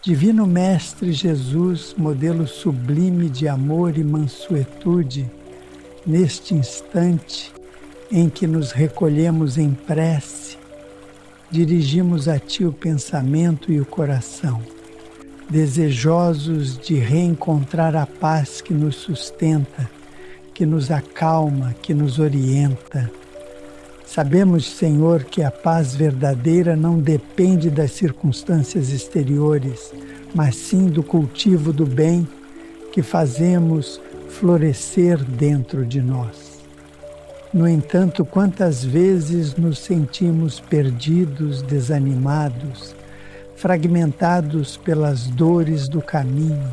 Divino Mestre Jesus, modelo sublime de amor e mansuetude, neste instante em que nos recolhemos em prece, dirigimos a Ti o pensamento e o coração, desejosos de reencontrar a paz que nos sustenta, que nos acalma, que nos orienta. Sabemos, Senhor, que a paz verdadeira não depende das circunstâncias exteriores, mas sim do cultivo do bem que fazemos florescer dentro de nós. No entanto, quantas vezes nos sentimos perdidos, desanimados, fragmentados pelas dores do caminho?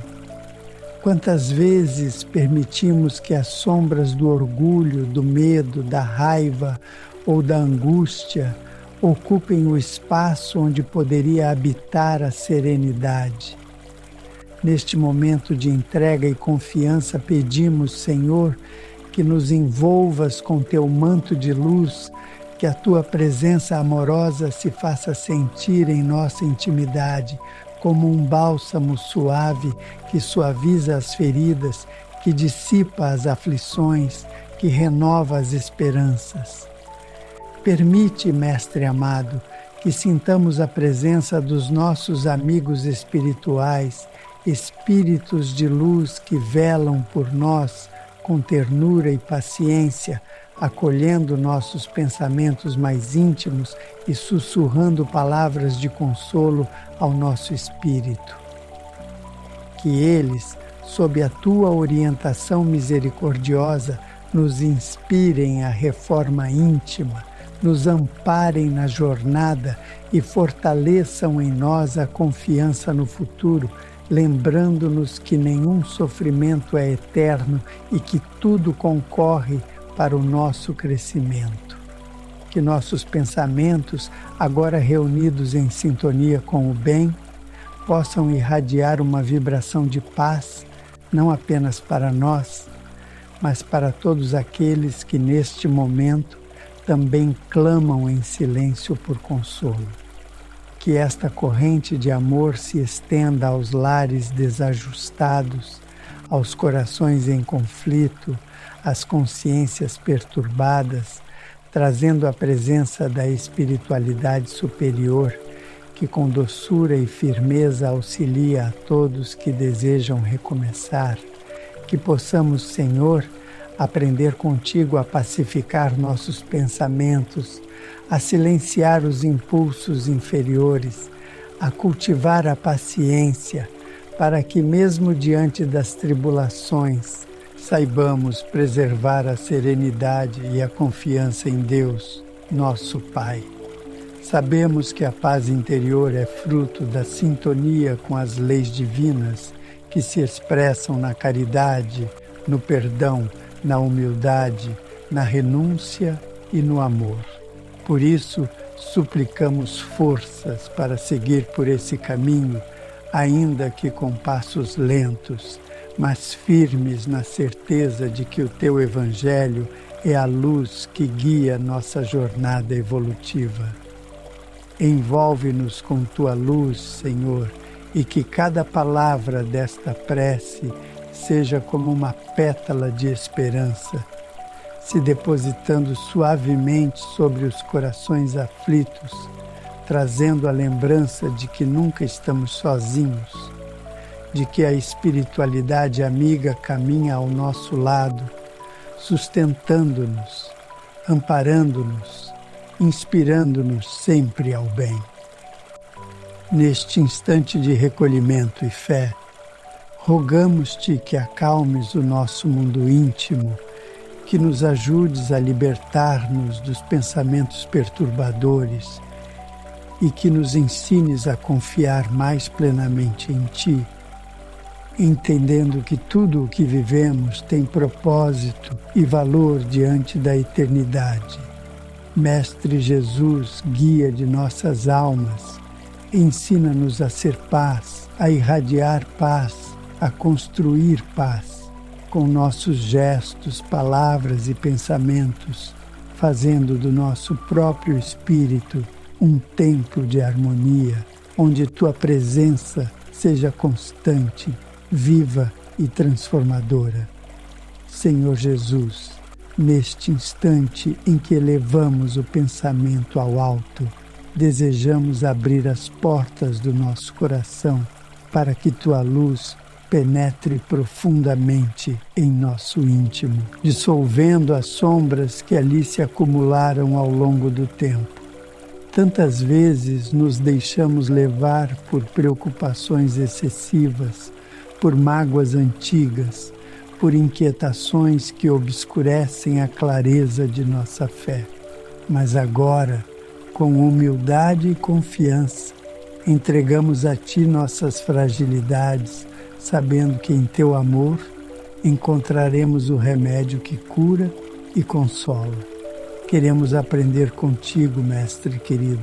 Quantas vezes permitimos que as sombras do orgulho, do medo, da raiva ou da angústia ocupem o espaço onde poderia habitar a serenidade? Neste momento de entrega e confiança, pedimos, Senhor, que nos envolvas com Teu manto de luz, que a Tua presença amorosa se faça sentir em nossa intimidade, como um bálsamo suave que suaviza as feridas, que dissipa as aflições, que renova as esperanças. Permite, Mestre amado, que sintamos a presença dos nossos amigos espirituais, espíritos de luz que velam por nós com ternura e paciência, acolhendo nossos pensamentos mais íntimos e sussurrando palavras de consolo ao nosso espírito. Que eles, sob a Tua orientação misericordiosa, nos inspirem à reforma íntima, nos amparem na jornada e fortaleçam em nós a confiança no futuro, lembrando-nos que nenhum sofrimento é eterno e que tudo concorre para o nosso crescimento. Que nossos pensamentos, agora reunidos em sintonia com o bem, possam irradiar uma vibração de paz, não apenas para nós, mas para todos aqueles que neste momento também clamam em silêncio por consolo. Que esta corrente de amor se estenda aos lares desajustados, aos corações em conflito, às consciências perturbadas, trazendo a presença da espiritualidade superior, que com doçura e firmeza auxilia a todos que desejam recomeçar. Que possamos, Senhor, aprender contigo a pacificar nossos pensamentos, a silenciar os impulsos inferiores, a cultivar a paciência, para que mesmo diante das tribulações, saibamos preservar a serenidade e a confiança em Deus, nosso Pai. Sabemos que a paz interior é fruto da sintonia com as leis divinas que se expressam na caridade, no perdão, na humildade, na renúncia e no amor. Por isso, suplicamos forças para seguir por esse caminho, ainda que com passos lentos, mas firmes na certeza de que o Teu Evangelho é a luz que guia nossa jornada evolutiva. Envolve-nos com Tua luz, Senhor, e que cada palavra desta prece seja como uma pétala de esperança, se depositando suavemente sobre os corações aflitos, trazendo a lembrança de que nunca estamos sozinhos, de que a espiritualidade amiga caminha ao nosso lado, sustentando-nos, amparando-nos, inspirando-nos sempre ao bem. Neste instante de recolhimento e fé, rogamos-te que acalmes o nosso mundo íntimo, que nos ajudes a libertar-nos dos pensamentos perturbadores e que nos ensines a confiar mais plenamente em Ti, entendendo que tudo o que vivemos tem propósito e valor diante da eternidade. Mestre Jesus, guia de nossas almas, ensina-nos a ser paz, a irradiar paz, a construir paz, com nossos gestos, palavras e pensamentos, fazendo do nosso próprio espírito um templo de harmonia, onde Tua presença seja constante, viva e transformadora. Senhor Jesus, neste instante em que elevamos o pensamento ao alto, desejamos abrir as portas do nosso coração para que Tua luz penetre profundamente em nosso íntimo, dissolvendo as sombras que ali se acumularam ao longo do tempo. Tantas vezes nos deixamos levar por preocupações excessivas, por mágoas antigas, por inquietações que obscurecem a clareza de nossa fé. Mas agora, com humildade e confiança, entregamos a Ti nossas fragilidades, sabendo que em Teu amor encontraremos o remédio que cura e consola. Queremos aprender contigo, Mestre querido,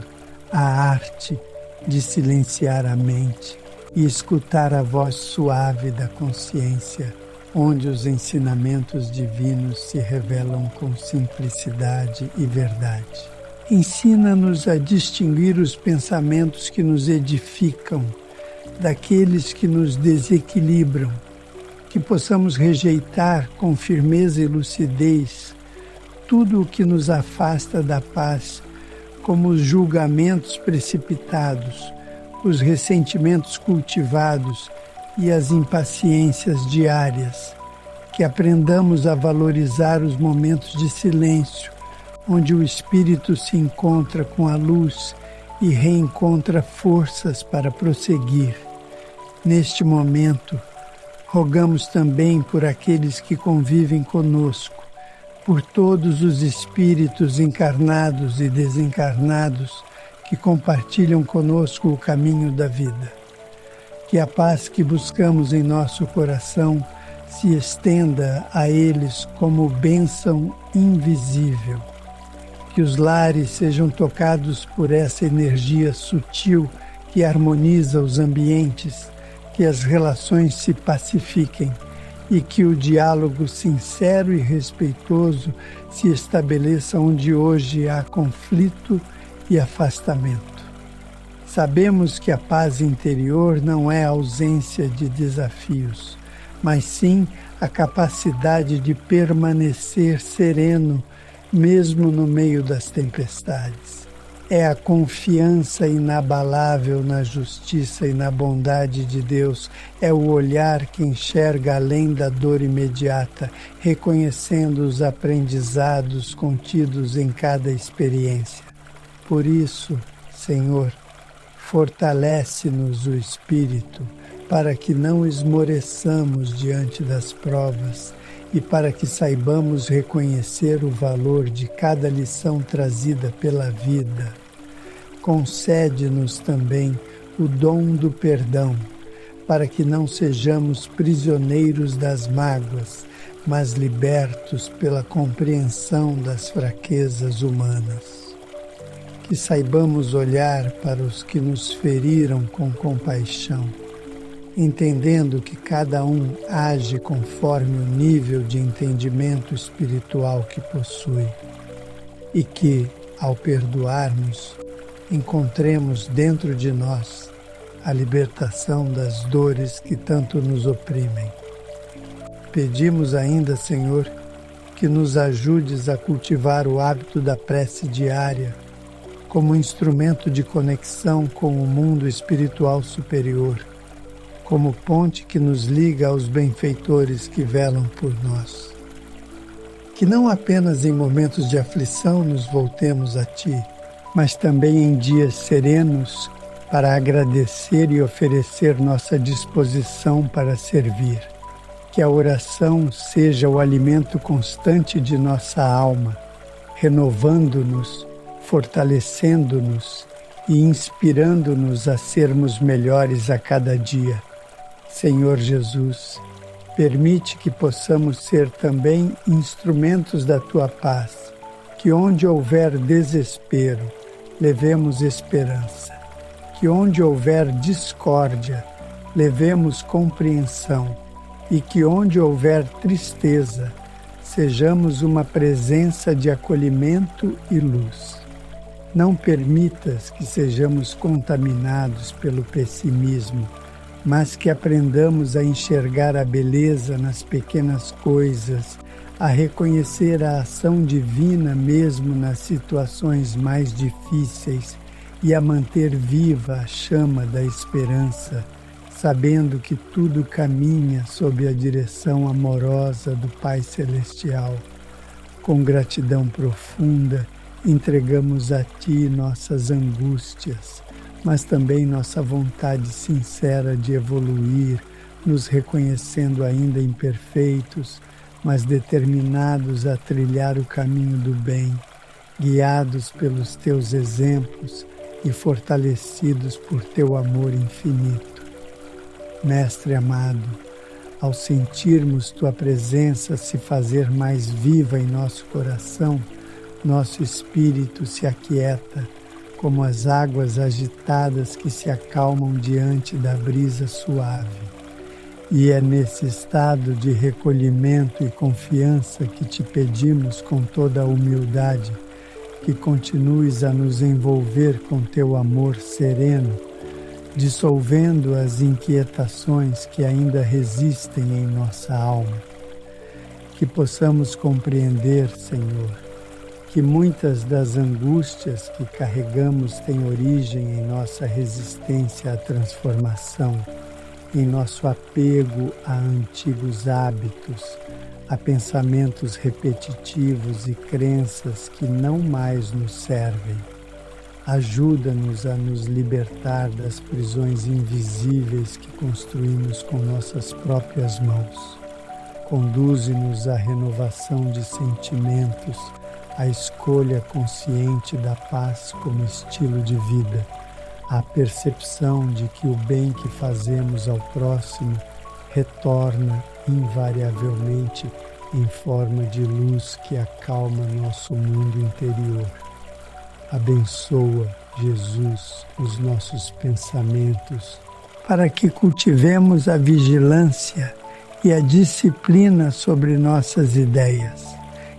a arte de silenciar a mente e escutar a voz suave da consciência, onde os ensinamentos divinos se revelam com simplicidade e verdade. Ensina-nos a distinguir os pensamentos que nos edificam daqueles que nos desequilibram, que possamos rejeitar com firmeza e lucidez tudo o que nos afasta da paz, como os julgamentos precipitados, os ressentimentos cultivados e as impaciências diárias. Que aprendamos a valorizar os momentos de silêncio, onde o espírito se encontra com a luz e reencontra forças para prosseguir. Neste momento, rogamos também por aqueles que convivem conosco, por todos os espíritos encarnados e desencarnados que compartilham conosco o caminho da vida. Que a paz que buscamos em nosso coração se estenda a eles como bênção invisível. Que os lares sejam tocados por essa energia sutil que harmoniza os ambientes, que as relações se pacifiquem e que o diálogo sincero e respeitoso se estabeleça onde hoje há conflito e afastamento. Sabemos que a paz interior não é a ausência de desafios, mas sim a capacidade de permanecer sereno mesmo no meio das tempestades. É a confiança inabalável na justiça e na bondade de Deus. É o olhar que enxerga além da dor imediata, reconhecendo os aprendizados contidos em cada experiência. Por isso, Senhor, fortalece-nos o espírito, para que não esmoreçamos diante das provas e para que saibamos reconhecer o valor de cada lição trazida pela vida. Concede-nos também o dom do perdão, para que não sejamos prisioneiros das mágoas, mas libertos pela compreensão das fraquezas humanas. Que saibamos olhar para os que nos feriram com compaixão, entendendo que cada um age conforme o nível de entendimento espiritual que possui, e que, ao perdoarmos, encontremos dentro de nós a libertação das dores que tanto nos oprimem. Pedimos ainda, Senhor, que nos ajudes a cultivar o hábito da prece diária como instrumento de conexão com o mundo espiritual superior, como ponte que nos liga aos benfeitores que velam por nós. Que não apenas em momentos de aflição nos voltemos a Ti, mas também em dias serenos para agradecer e oferecer nossa disposição para servir. Que a oração seja o alimento constante de nossa alma, renovando-nos, fortalecendo-nos e inspirando-nos a sermos melhores a cada dia. Senhor Jesus, permite que possamos ser também instrumentos da Tua paz, que onde houver desespero, levemos esperança, que onde houver discórdia, levemos compreensão, e que onde houver tristeza, sejamos uma presença de acolhimento e luz. Não permitas que sejamos contaminados pelo pessimismo, mas que aprendamos a enxergar a beleza nas pequenas coisas, a reconhecer a ação divina mesmo nas situações mais difíceis e a manter viva a chama da esperança, sabendo que tudo caminha sob a direção amorosa do Pai Celestial. Com gratidão profunda, entregamos a Ti nossas angústias, mas também nossa vontade sincera de evoluir, nos reconhecendo ainda imperfeitos, mas determinados a trilhar o caminho do bem, guiados pelos Teus exemplos e fortalecidos por Teu amor infinito. Mestre amado, ao sentirmos Tua presença se fazer mais viva em nosso coração, nosso espírito se aquieta, como as águas agitadas que se acalmam diante da brisa suave. E é nesse estado de recolhimento e confiança que te pedimos com toda a humildade que continues a nos envolver com teu amor sereno, dissolvendo as inquietações que ainda resistem em nossa alma. Que possamos compreender, Senhor, que muitas das angústias que carregamos têm origem em nossa resistência à transformação, em nosso apego a antigos hábitos, a pensamentos repetitivos e crenças que não mais nos servem. Ajuda-nos a nos libertar das prisões invisíveis que construímos com nossas próprias mãos. Conduze-nos à renovação de sentimentos, à escolha consciente da paz como estilo de vida, à percepção de que o bem que fazemos ao próximo retorna invariavelmente em forma de luz que acalma nosso mundo interior. Abençoa, Jesus, os nossos pensamentos, para que cultivemos a vigilância e a disciplina sobre nossas ideias,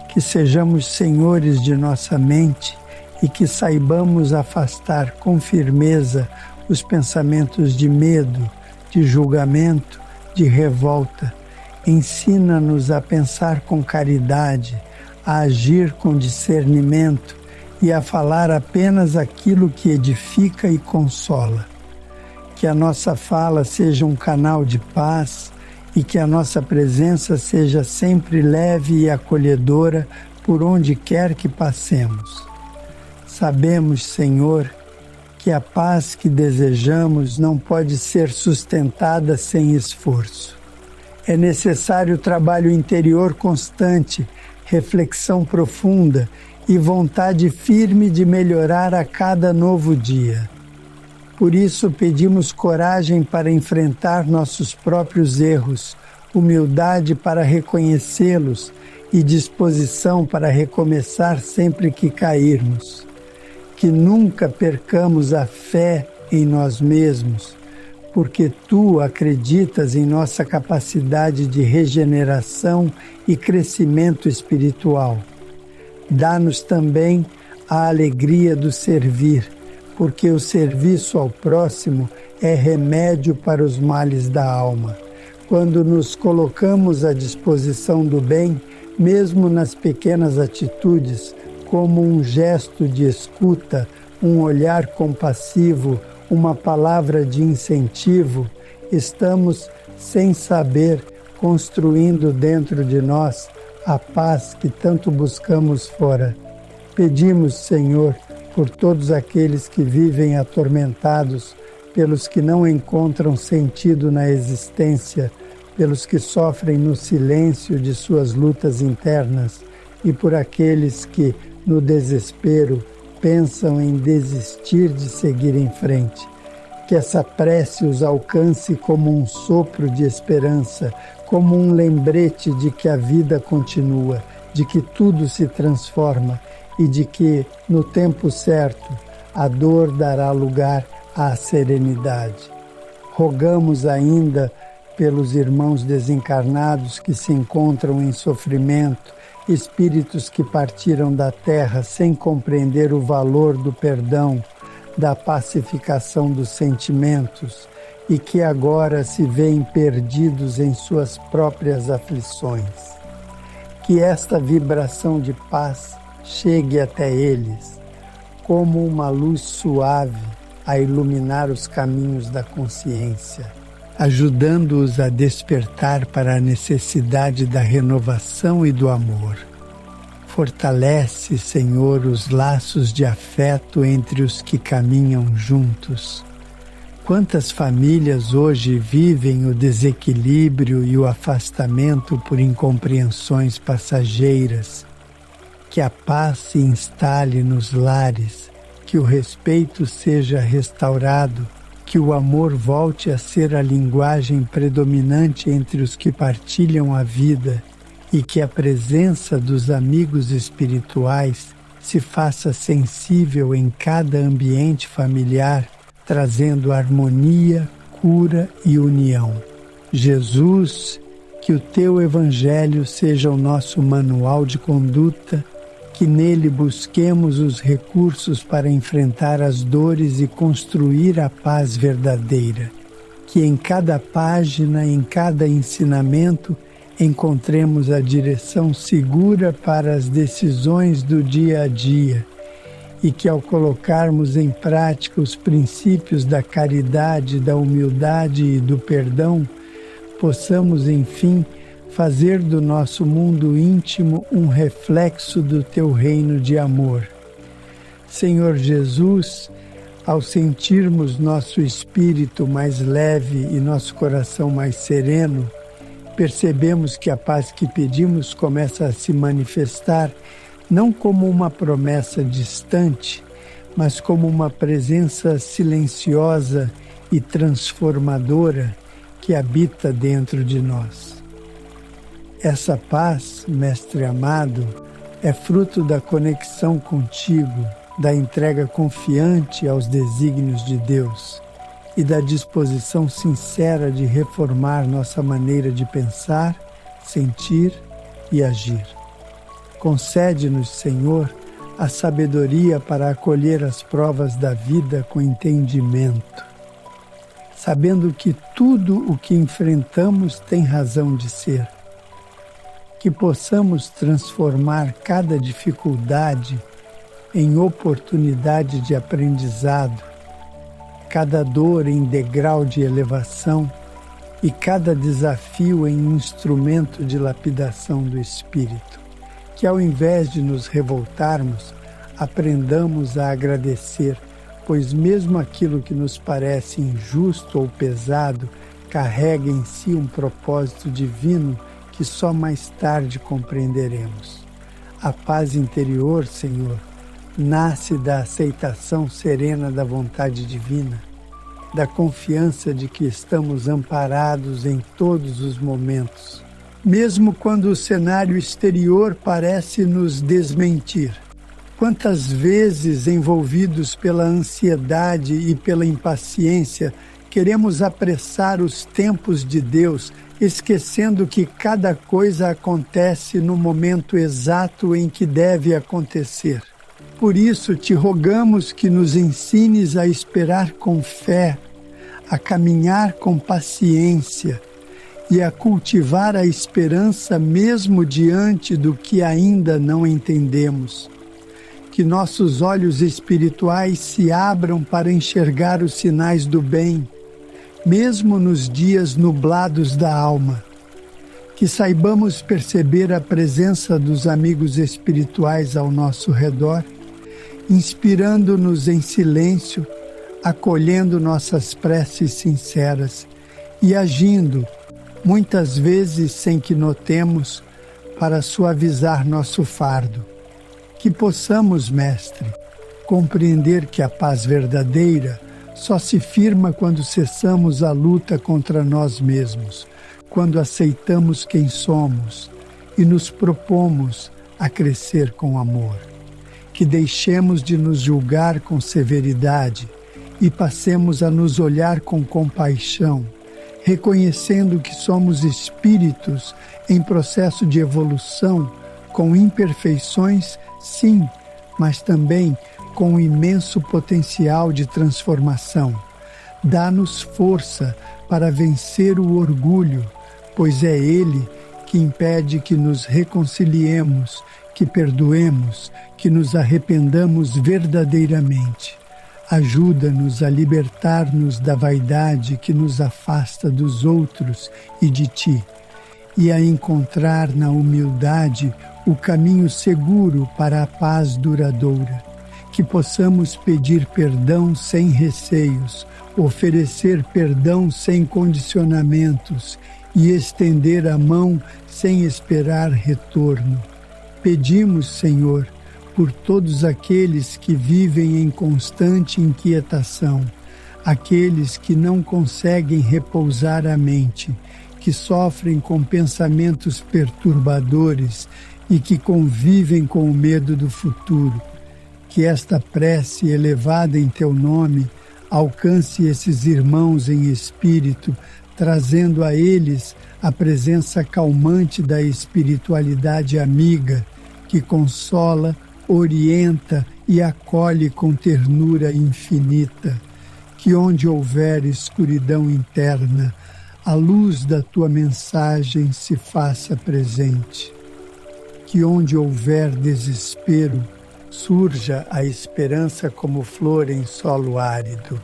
que sejamos senhores de nossa mente e que saibamos afastar com firmeza os pensamentos de medo, de julgamento, de revolta. Ensina-nos a pensar com caridade, a agir com discernimento e a falar apenas aquilo que edifica e consola. Que a nossa fala seja um canal de paz e que a nossa presença seja sempre leve e acolhedora por onde quer que passemos. Sabemos, Senhor, que a paz que desejamos não pode ser sustentada sem esforço. É necessário trabalho interior constante, reflexão profunda e vontade firme de melhorar a cada novo dia. Por isso pedimos coragem para enfrentar nossos próprios erros, humildade para reconhecê-los e disposição para recomeçar sempre que cairmos. Que nunca percamos a fé em nós mesmos, porque Tu acreditas em nossa capacidade de regeneração e crescimento espiritual. Dá-nos também a alegria do servir, porque o serviço ao próximo é remédio para os males da alma. Quando nos colocamos à disposição do bem, mesmo nas pequenas atitudes, como um gesto de escuta, um olhar compassivo, uma palavra de incentivo, estamos, sem saber, construindo dentro de nós a paz que tanto buscamos fora. Pedimos, Senhor, por todos aqueles que vivem atormentados, pelos que não encontram sentido na existência, pelos que sofrem no silêncio de suas lutas internas e por aqueles que, no desespero, pensam em desistir de seguir em frente. Que essa prece os alcance como um sopro de esperança, como um lembrete de que a vida continua, de que tudo se transforma e de que, no tempo certo, a dor dará lugar à serenidade. Rogamos ainda pelos irmãos desencarnados que se encontram em sofrimento, espíritos que partiram da terra sem compreender o valor do perdão, da pacificação dos sentimentos, e que agora se veem perdidos em suas próprias aflições. Que esta vibração de paz chegue até eles, como uma luz suave a iluminar os caminhos da consciência, ajudando-os a despertar para a necessidade da renovação e do amor. Fortalece, Senhor, os laços de afeto entre os que caminham juntos. Quantas famílias hoje vivem o desequilíbrio e o afastamento por incompreensões passageiras? Que a paz se instale nos lares, que o respeito seja restaurado, que o amor volte a ser a linguagem predominante entre os que partilham a vida e que a presença dos amigos espirituais se faça sensível em cada ambiente familiar, trazendo harmonia, cura e união. Jesus, que o Teu Evangelho seja o nosso manual de conduta, que nele busquemos os recursos para enfrentar as dores e construir a paz verdadeira. Que em cada página, em cada ensinamento, encontremos a direção segura para as decisões do dia a dia e que, ao colocarmos em prática os princípios da caridade, da humildade e do perdão, possamos, enfim, fazer do nosso mundo íntimo um reflexo do Teu reino de amor. Senhor Jesus, ao sentirmos nosso espírito mais leve e nosso coração mais sereno, percebemos que a paz que pedimos começa a se manifestar não como uma promessa distante, mas como uma presença silenciosa e transformadora que habita dentro de nós. Essa paz, Mestre amado, é fruto da conexão contigo, da entrega confiante aos desígnios de Deus e da disposição sincera de reformar nossa maneira de pensar, sentir e agir. Concede-nos, Senhor, a sabedoria para acolher as provas da vida com entendimento, sabendo que tudo o que enfrentamos tem razão de ser. Que possamos transformar cada dificuldade em oportunidade de aprendizado, cada dor em degrau de elevação e cada desafio em instrumento de lapidação do espírito. Que ao invés de nos revoltarmos, aprendamos a agradecer, pois mesmo aquilo que nos parece injusto ou pesado carrega em si um propósito divino que só mais tarde compreenderemos. A paz interior, Senhor, nasce da aceitação serena da vontade divina, da confiança de que estamos amparados em todos os momentos, mesmo quando o cenário exterior parece nos desmentir. Quantas vezes, envolvidos pela ansiedade e pela impaciência, queremos apressar os tempos de Deus, esquecendo que cada coisa acontece no momento exato em que deve acontecer. Por isso, te rogamos que nos ensines a esperar com fé, a caminhar com paciência e a cultivar a esperança mesmo diante do que ainda não entendemos. Que nossos olhos espirituais se abram para enxergar os sinais do bem, mesmo nos dias nublados da alma. Que saibamos perceber a presença dos amigos espirituais ao nosso redor, inspirando-nos em silêncio, acolhendo nossas preces sinceras e agindo, muitas vezes sem que notemos, para suavizar nosso fardo. Que possamos, Mestre, compreender que a paz verdadeira só se firma quando cessamos a luta contra nós mesmos, quando aceitamos quem somos e nos propomos a crescer com amor. Que deixemos de nos julgar com severidade e passemos a nos olhar com compaixão, reconhecendo que somos espíritos em processo de evolução, com imperfeições, sim, mas também com um imenso potencial de transformação, Dá-nos força para vencer o orgulho, pois é ele que impede que nos reconciliemos, que perdoemos, que nos arrependamos verdadeiramente. Ajuda-nos a libertar-nos da vaidade que nos afasta dos outros e de ti, e a encontrar na humildade o caminho seguro para a paz duradoura. Que possamos pedir perdão sem receios, oferecer perdão sem condicionamentos e estender a mão sem esperar retorno. Pedimos, Senhor, por todos aqueles que vivem em constante inquietação, aqueles que não conseguem repousar a mente, que sofrem com pensamentos perturbadores e que convivem com o medo do futuro. Que esta prece elevada em Teu nome alcance esses irmãos em espírito, trazendo a eles a presença calmante da espiritualidade amiga, que consola, orienta e acolhe com ternura infinita. Que onde houver escuridão interna, a luz da Tua mensagem se faça presente. Que onde houver desespero, surja a esperança como flor em solo árido.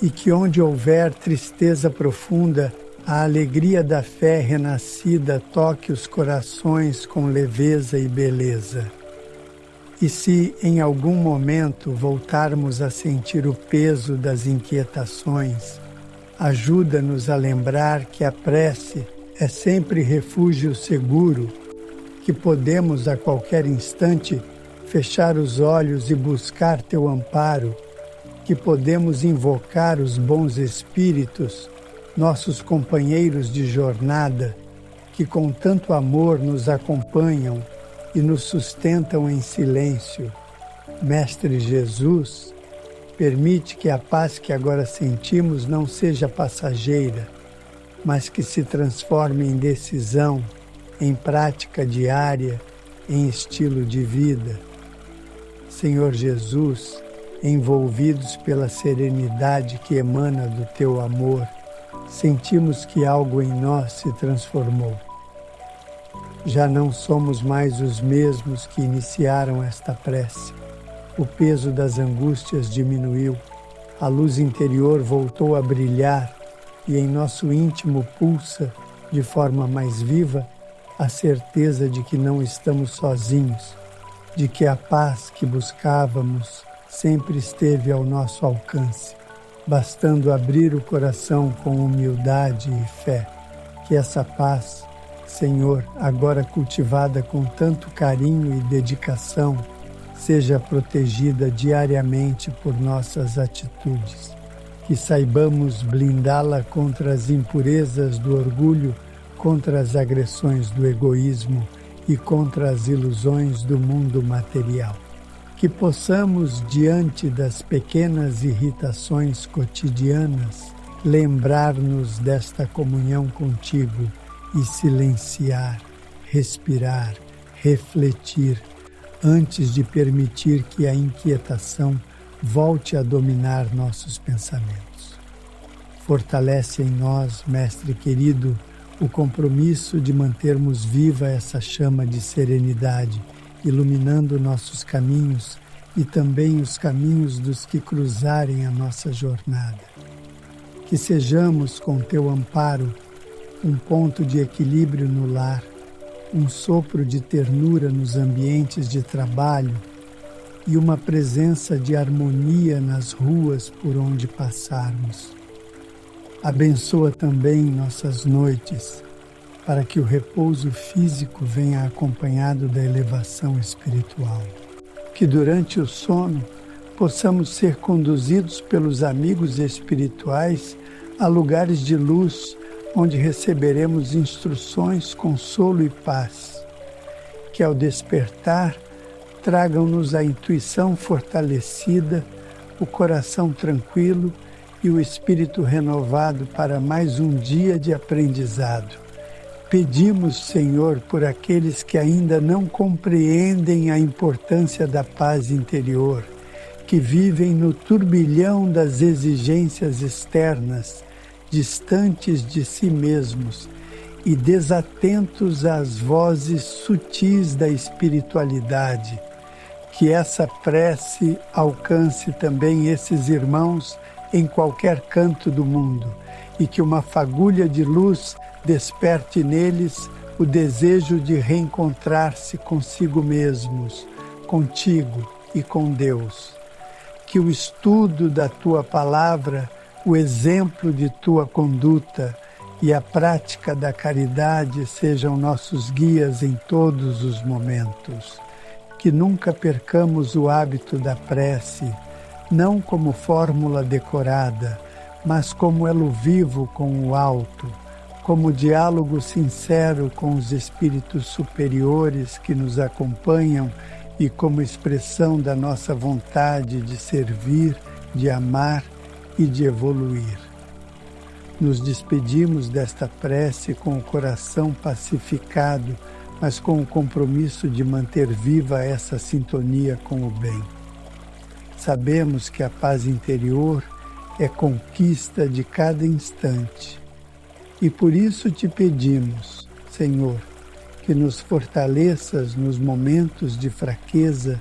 E que onde houver tristeza profunda, a alegria da fé renascida toque os corações com leveza e beleza. E se em algum momento voltarmos a sentir o peso das inquietações, ajuda-nos a lembrar que a prece é sempre refúgio seguro, que podemos a qualquer instante fechar os olhos e buscar Teu amparo, que podemos invocar os bons espíritos, nossos companheiros de jornada, que com tanto amor nos acompanham e nos sustentam em silêncio. Mestre Jesus, permite que a paz que agora sentimos não seja passageira, mas que se transforme em decisão, em prática diária, em estilo de vida. Senhor Jesus, envolvidos pela serenidade que emana do Teu amor, sentimos que algo em nós se transformou. Já não somos mais os mesmos que iniciaram esta prece. O peso das angústias diminuiu, a luz interior voltou a brilhar e em nosso íntimo pulsa, de forma mais viva, a certeza de que não estamos sozinhos, de que a paz que buscávamos sempre esteve ao nosso alcance, bastando abrir o coração com humildade e fé. Que essa paz, Senhor, agora cultivada com tanto carinho e dedicação, seja protegida diariamente por nossas atitudes. Que saibamos blindá-la contra as impurezas do orgulho, contra as agressões do egoísmo e contra as ilusões do mundo material. Que possamos, diante das pequenas irritações cotidianas, lembrar-nos desta comunhão contigo e silenciar, respirar, refletir, antes de permitir que a inquietação volte a dominar nossos pensamentos. Fortalece em nós, Mestre querido, o compromisso de mantermos viva essa chama de serenidade, iluminando nossos caminhos e também os caminhos dos que cruzarem a nossa jornada. Que sejamos, com Teu amparo, um ponto de equilíbrio no lar, um sopro de ternura nos ambientes de trabalho e uma presença de harmonia nas ruas por onde passarmos. Abençoa também nossas noites, para que o repouso físico venha acompanhado da elevação espiritual. Que durante o sono possamos ser conduzidos pelos amigos espirituais a lugares de luz, onde receberemos instruções, consolo e paz. Que ao despertar tragam-nos a intuição fortalecida, o coração tranquilo e o espírito renovado para mais um dia de aprendizado. Pedimos, Senhor, por aqueles que ainda não compreendem a importância da paz interior, que vivem no turbilhão das exigências externas, distantes de si mesmos e desatentos às vozes sutis da espiritualidade. Que essa prece alcance também esses irmãos em qualquer canto do mundo e que uma fagulha de luz desperte neles o desejo de reencontrar-se consigo mesmos, contigo e com Deus. Que o estudo da Tua palavra, o exemplo de Tua conduta e a prática da caridade sejam nossos guias em todos os momentos. Que nunca percamos o hábito da prece, não como fórmula decorada, mas como elo vivo com o alto, como diálogo sincero com os espíritos superiores que nos acompanham e como expressão da nossa vontade de servir, de amar e de evoluir. Nos despedimos desta prece com o coração pacificado, mas com o compromisso de manter viva essa sintonia com o bem. Sabemos que a paz interior é conquista de cada instante. E por isso te pedimos, Senhor, que nos fortaleças nos momentos de fraqueza,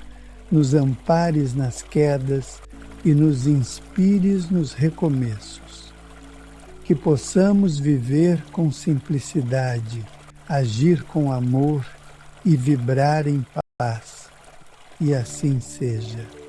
nos ampares nas quedas e nos inspires nos recomeços. Que possamos viver com simplicidade, agir com amor e vibrar em paz. E assim seja.